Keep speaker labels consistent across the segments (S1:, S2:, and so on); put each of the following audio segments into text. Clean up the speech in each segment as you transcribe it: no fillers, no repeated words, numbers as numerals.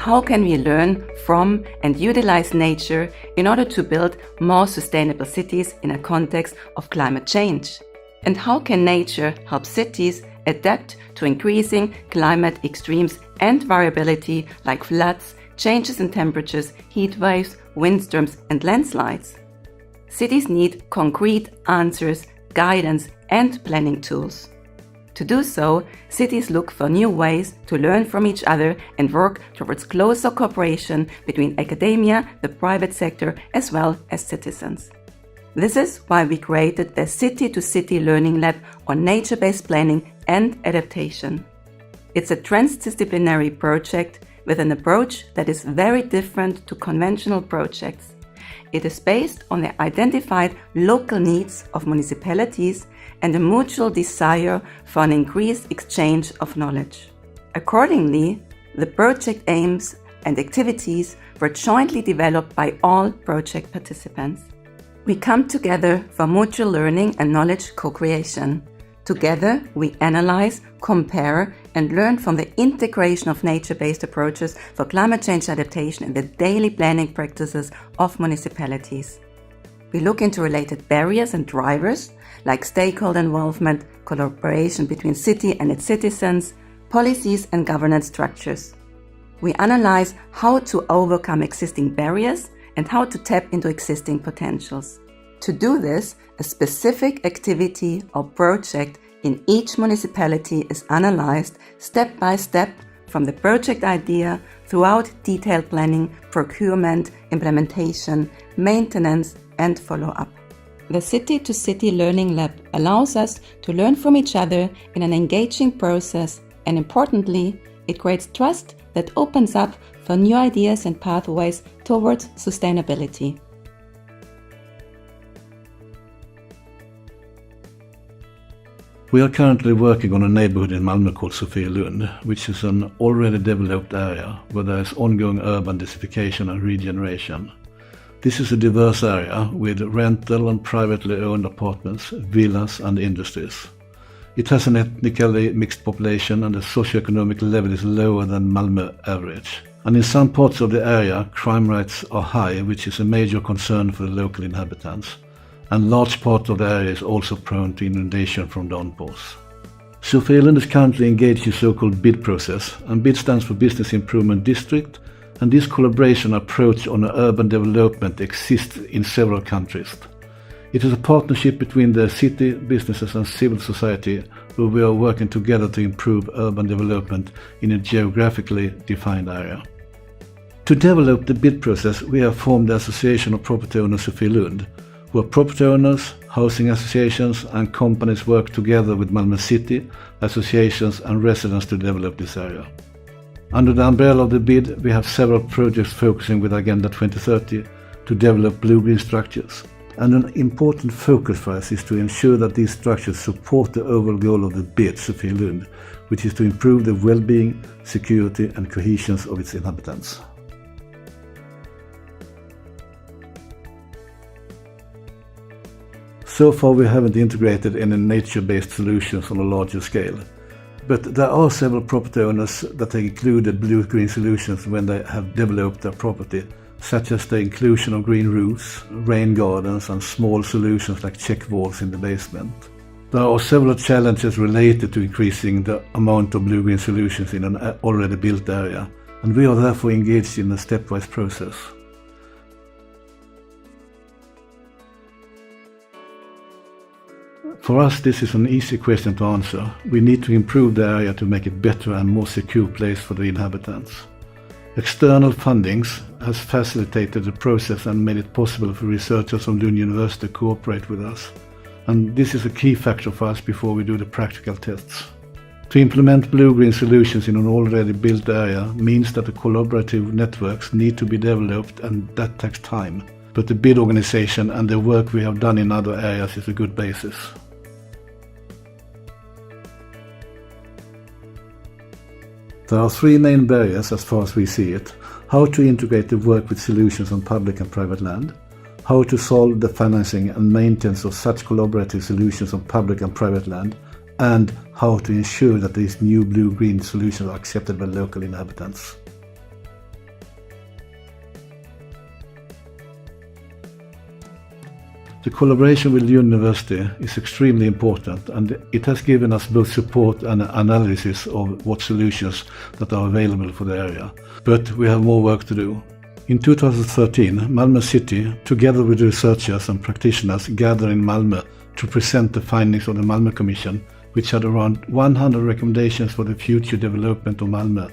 S1: how can we learn from and utilize nature in order to build more sustainable cities in a context of climate change? And how can nature help cities adapt to increasing climate extremes and variability like floods, changes in temperatures, heat waves, windstorms, and landslides? Cities need concrete answers, guidance, and planning tools. To do so, cities look for new ways to learn from each other and work towards closer cooperation between academia, the private sector, as well as citizens. This is why we created the City-to-City Learning Lab on nature-based planning and adaptation. It's a transdisciplinary project with an approach that is very different to conventional projects. It is based on the identified local needs of municipalities and a mutual desire for an increased exchange of knowledge. Accordingly, the project aims and activities were jointly developed by all project participants. We come together for mutual learning and knowledge co-creation. Together, we analyze, compare, and learn from the integration of nature-based approaches for climate change adaptation in the daily planning practices of municipalities. We look into related barriers and drivers, like stakeholder involvement, collaboration between city and its citizens, policies and governance structures. We analyze how to overcome existing barriers and how to tap into existing potentials. To do this, a specific activity or project in each municipality is analyzed step by step from the project idea throughout detailed planning, procurement, implementation, maintenance, and follow-up. The City-to-City Learning Lab allows us to learn from each other in an engaging process, and importantly, it creates trust that opens up for new ideas and pathways towards sustainability.
S2: We are currently working on a neighborhood in Malmö called Sofielund, which is an already developed area where there is ongoing urban densification and regeneration. This is a diverse area with rental and privately owned apartments, villas and industries. It has an ethnically mixed population and the socioeconomic level is lower than Malmö average. And in some parts of the area, crime rates are high, which is a major concern for the local inhabitants. And large part of the area is also prone to inundation from downpours. Sofielund is currently engaged in so-called BID process, and BID stands for Business Improvement District, and this collaboration approach on urban development exists in several countries. It is a partnership between the city, businesses and civil society where we are working together to improve urban development in a geographically defined area. To develop the BID process, we have formed the Association of Property Owners Sofielund, where property owners, housing associations and companies work together with Malmö City, associations and residents to develop this area. Under the umbrella of the BID, we have several projects focusing with Agenda 2030 to develop blue-green structures. And an important focus for us is to ensure that these structures support the overall goal of the BID, Sofielund, which is to improve the well-being, security and cohesion of its inhabitants. So far we haven't integrated any nature-based solutions on a larger scale, but there are several property owners that have included blue-green solutions when they have developed their property, such as the inclusion of green roofs, rain gardens and small solutions like check walls in the basement. There are several challenges related to increasing the amount of blue-green solutions in an already built area, and we are therefore engaged in a stepwise process. For us, this is an easy question to answer. We need to improve the area to make it better and more secure place for the inhabitants. External fundings has facilitated the process and made it possible for researchers from Lund University to cooperate with us. And this is a key factor for us before we do the practical tests. To implement blue-green solutions in an already built area means that the collaborative networks need to be developed, and that takes time. But the BID organization and the work we have done in other areas is a good basis. There are three main barriers as far as we see it: how to integrate the work with solutions on public and private land, how to solve the financing and maintenance of such collaborative solutions on public and private land, and how to ensure that these new blue-green solutions are accepted by local inhabitants. collaboration with the university is extremely important, and it has given us both support and analysis of what solutions that are available for the area. But we have more work to do. In 2013, Malmö City, together with researchers and practitioners, gathered in Malmö to present the findings of the Malmö Commission, which had around 100 recommendations for the future development of Malmö.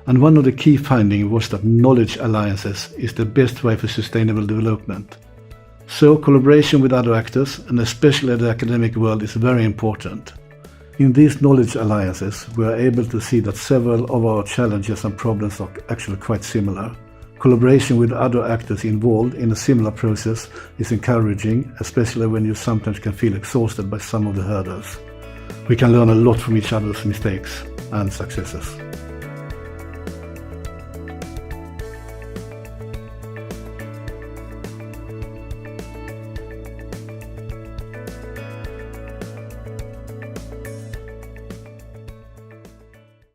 S2: And one of the key findings was that knowledge alliances is the best way for sustainable development. So collaboration with other actors, and especially the academic world, is very important. In these knowledge alliances, we are able to see that several of our challenges and problems are actually quite similar. Collaboration with other actors involved in a similar process is encouraging, especially when you sometimes can feel exhausted by some of the hurdles. We can learn a lot from each other's mistakes and successes.